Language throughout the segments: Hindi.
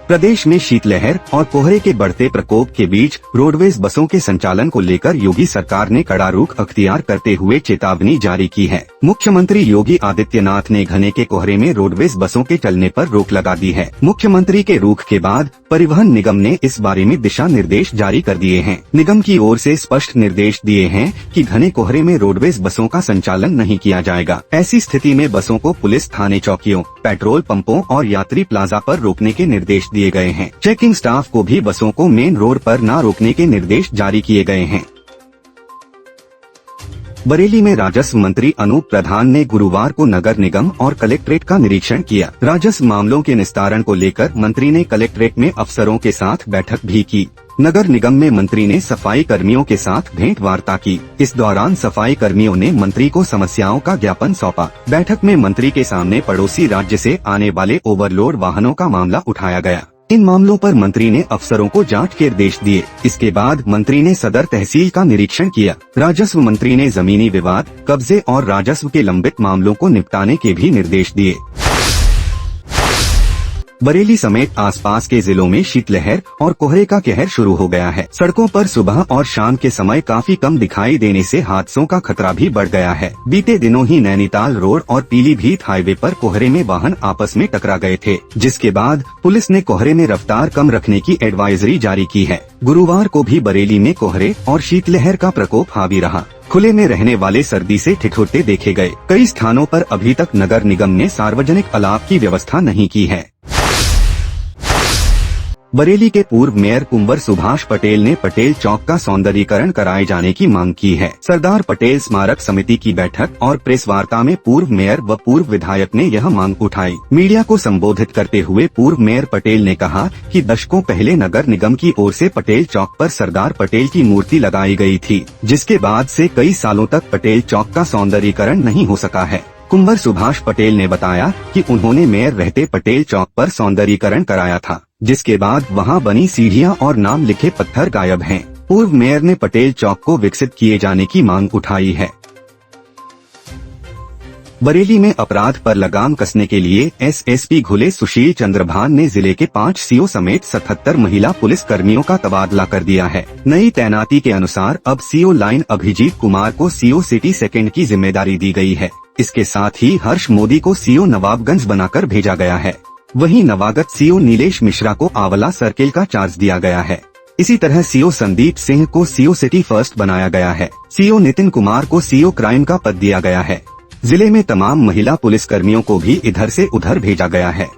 प्रदेश में शीतलहर और कोहरे के बढ़ते प्रकोप के बीच रोडवेज बसों के संचालन को लेकर योगी सरकार ने कड़ा रुख अख्तियार करते हुए चेतावनी जारी की है। मुख्यमंत्री योगी आदित्यनाथ ने घने के कोहरे में रोडवेज बसों के चलने पर रोक लगा दी है। मुख्यमंत्री के रुख के बाद परिवहन निगम ने इस बारे में दिशा निर्देश जारी कर दिए हैं। निगम की ओर से स्पष्ट निर्देश दिए हैं कि घने कोहरे में रोडवेज बसों का संचालन नहीं किया जाएगा। ऐसी स्थिति में बसों को पुलिस थाने चौकियों, पेट्रोल पंपों और यात्री प्लाजा पर रोकने के निर्देश दिए गए हैं। चेकिंग स्टाफ को भी बसों को मेन रोड पर न रोकने के निर्देश जारी किए गए हैं। बरेली में राजस्व मंत्री अनूप प्रधान ने गुरुवार को नगर निगम और कलेक्ट्रेट का निरीक्षण किया। राजस्व मामलों के निस्तारण को लेकर मंत्री ने कलेक्ट्रेट में अफसरों के साथ बैठक भी की। नगर निगम में मंत्री ने सफाई कर्मियों के साथ भेंट वार्ता की। इस दौरान सफाई कर्मियों ने मंत्री को समस्याओं का ज्ञापन सौंपा। बैठक में मंत्री के सामने पड़ोसी राज्य से आने वाले ओवरलोड वाहनों का मामला उठाया गया। इन मामलों पर मंत्री ने अफसरों को जांच के निर्देश दिए। इसके बाद मंत्री ने सदर तहसील का निरीक्षण किया। राजस्व मंत्री ने जमीनी विवाद, कब्जे और राजस्व के लंबित मामलों को निपटाने के भी निर्देश दिए। बरेली समेत आसपास के जिलों में शीतलहर और कोहरे का कहर शुरू हो गया है। सड़कों पर सुबह और शाम के समय काफी कम दिखाई देने से हादसों का खतरा भी बढ़ गया है। बीते दिनों ही नैनीताल रोड और पीलीभीत हाईवे पर कोहरे में वाहन आपस में टकरा गए थे, जिसके बाद पुलिस ने कोहरे में रफ्तार कम रखने की एडवाइजरी जारी की है। गुरुवार को भी बरेली में कोहरे और शीतलहर का प्रकोप हावी रहा। खुले में रहने वाले सर्दी से ठिठुरते देखे गए। कई स्थानों पर अभी तक नगर निगम ने सार्वजनिक अलाव की व्यवस्था नहीं की है। बरेली के पूर्व मेयर कुंवर सुभाष पटेल ने पटेल चौक का सौंदर्यीकरण कराए जाने की मांग की है। सरदार पटेल स्मारक समिति की बैठक और प्रेस वार्ता में पूर्व मेयर व पूर्व विधायक ने यह मांग उठाई। मीडिया को संबोधित करते हुए पूर्व मेयर पटेल ने कहा कि दशकों पहले नगर निगम की ओर से पटेल चौक पर सरदार पटेल की मूर्ति लगाई गई थी, जिसके बाद से कई सालों तक पटेल चौक का सौंदर्यीकरण नहीं हो सका है। कुंवर सुभाष पटेल ने बताया कि उन्होंने मेयर रहते पटेल चौक पर सौंदर्यीकरण कराया था, जिसके बाद वहां बनी सीढ़ियां और नाम लिखे पत्थर गायब हैं। पूर्व मेयर ने पटेल चौक को विकसित किए जाने की मांग उठाई है। बरेली में अपराध पर लगाम कसने के लिए एसएसपी घुले सुशील चंद्रभान ने जिले के 5 सीओ समेत 77 महिला पुलिस कर्मियों का तबादला कर दिया है। नई तैनाती के अनुसार अब सीओ लाइन अभिजीत कुमार को सीओ सिटी सेकंड की जिम्मेदारी दी गई है। इसके साथ ही हर्ष मोदी को सीओ नवाबगंज बनाकर भेजा गया है। वहीं नवागत सीओ नीलेश मिश्रा को आंवला सर्किल का चार्ज दिया गया है। इसी तरह सीओ संदीप सिंह को सीओ सिटी फर्स्ट बनाया गया है। सीओ नितिन कुमार को सीओ क्राइम का पद दिया गया है। जिले में तमाम महिला पुलिस कर्मियों को भी इधर से उधर भेजा गया है।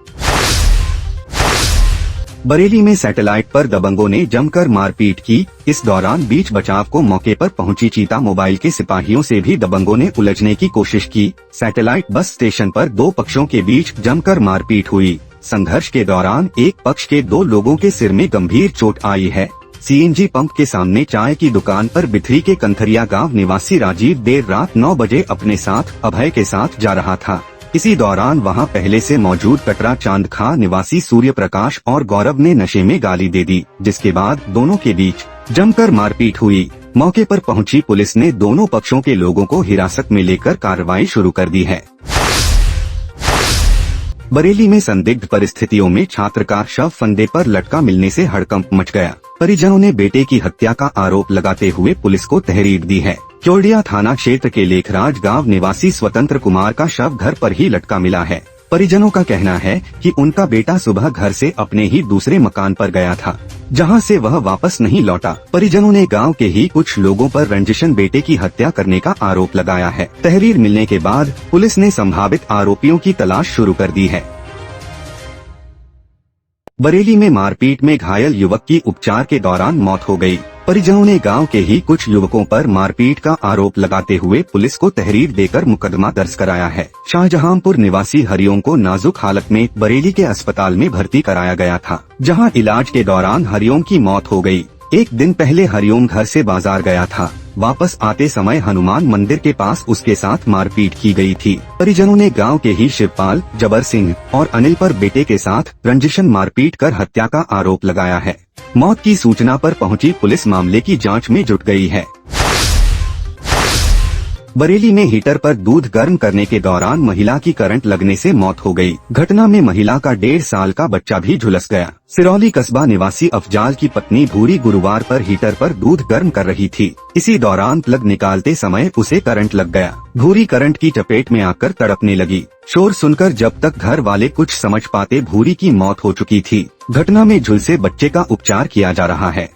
बरेली में सैटेलाइट पर दबंगों ने जमकर मारपीट की। इस दौरान बीच बचाव को मौके पर पहुंची चीता मोबाइल के सिपाहियों से भी दबंगों ने उलझने की कोशिश की। सैटेलाइट बस स्टेशन पर 2 पक्षों के बीच जमकर मारपीट हुई। संघर्ष के दौरान एक पक्ष के 2 लोगों के सिर में गंभीर चोट आई है। सीएनजी पंप के सामने चाय की दुकान पर बिथरी के कंथरिया गांव निवासी राजीव देर रात 9 बजे अपने साथ अभय के साथ जा रहा था। इसी दौरान वहां पहले से मौजूद कटरा चांद खां निवासी सूर्य प्रकाश और गौरव ने नशे में गाली दे दी, जिसके बाद दोनों के बीच जमकर मारपीट हुई। मौके पर पहुंची पुलिस ने दोनों पक्षों के लोगों को हिरासत में लेकर कार्रवाई शुरू कर दी है। बरेली में संदिग्ध परिस्थितियों में छात्र का शव फंदे पर लटका मिलने से हड़कंप मच गया। परिजनों ने बेटे की हत्या का आरोप लगाते हुए पुलिस को तहरीर दी है। चौड़िया थाना क्षेत्र के लेखराज गांव निवासी स्वतंत्र कुमार का शव घर पर ही लटका मिला है। परिजनों का कहना है कि उनका बेटा सुबह घर से अपने ही दूसरे मकान पर गया था, जहां से वह वापस नहीं लौटा। परिजनों ने गांव के ही कुछ लोगों पर रंजिशन बेटे की हत्या करने का आरोप लगाया है। तहरीर मिलने के बाद पुलिस ने संभावित आरोपियों की तलाश शुरू कर दी है। बरेली में मारपीट में घायल युवक की उपचार के दौरान मौत हो गई। परिजनों ने गांव के ही कुछ युवकों पर मारपीट का आरोप लगाते हुए पुलिस को तहरीर देकर मुकदमा दर्ज कराया है। शाहजहांपुर निवासी हरिओम को नाजुक हालत में बरेली के अस्पताल में भर्ती कराया गया था, जहां इलाज के दौरान हरिओम की मौत हो गई। एक दिन पहले हरिओम घर से बाजार गया था। वापस आते समय हनुमान मंदिर के पास उसके साथ मारपीट की गई थी। परिजनों ने गांव के ही शिवपाल, जबर सिंह और अनिल पर बेटे के साथ रंजिशन मारपीट कर हत्या का आरोप लगाया है। मौत की सूचना पर पहुंची पुलिस मामले की जांच में जुट गई है। बरेली में हीटर पर दूध गर्म करने के दौरान महिला की करंट लगने से मौत हो गई। घटना में महिला का 1.5 साल का बच्चा भी झुलस गया। सिरौली कस्बा निवासी अफजाल की पत्नी भूरी गुरुवार पर हीटर पर दूध गर्म कर रही थी। इसी दौरान प्लग निकालते समय उसे करंट लग गया। भूरी करंट की चपेट में आकर तड़पने लगी। शोर सुनकर जब तक घर वाले कुछ समझ पाते भूरी की मौत हो चुकी थी। घटना में झुलसे बच्चे का उपचार किया जा रहा है।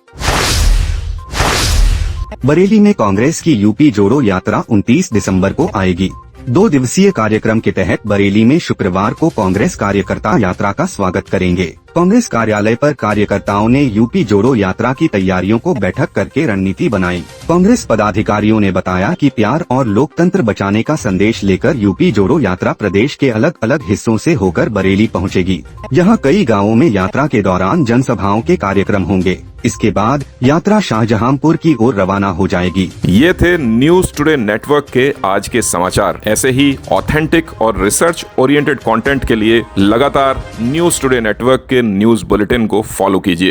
बरेली में कांग्रेस की यूपी जोड़ो यात्रा 29 दिसंबर को आएगी। 2 दिवसीय कार्यक्रम के तहत बरेली में शुक्रवार को कांग्रेस कार्यकर्ता यात्रा का स्वागत करेंगे। कांग्रेस कार्यालय पर कार्यकर्ताओं ने यूपी जोड़ो यात्रा की तैयारियों को बैठक करके रणनीति बनाई। कांग्रेस पदाधिकारियों ने बताया कि प्यार और लोकतंत्र बचाने का संदेश लेकर यूपी जोड़ो यात्रा प्रदेश के अलग अलग हिस्सों से होकर बरेली पहुंचेगी। यहां कई गांवों में यात्रा के दौरान जनसभाओं के कार्यक्रम होंगे। इसके बाद यात्रा शाहजहांपुर की ओर रवाना हो जाएगी। ये थे न्यूज टुडे नेटवर्क के आज के समाचार। ऐसे ही ऑथेंटिक और रिसर्च ओरिएंटेड कंटेंट के लिए लगातार न्यूज टुडे नेटवर्क के न्यूज बुलेटिन को फॉलो कीजिए।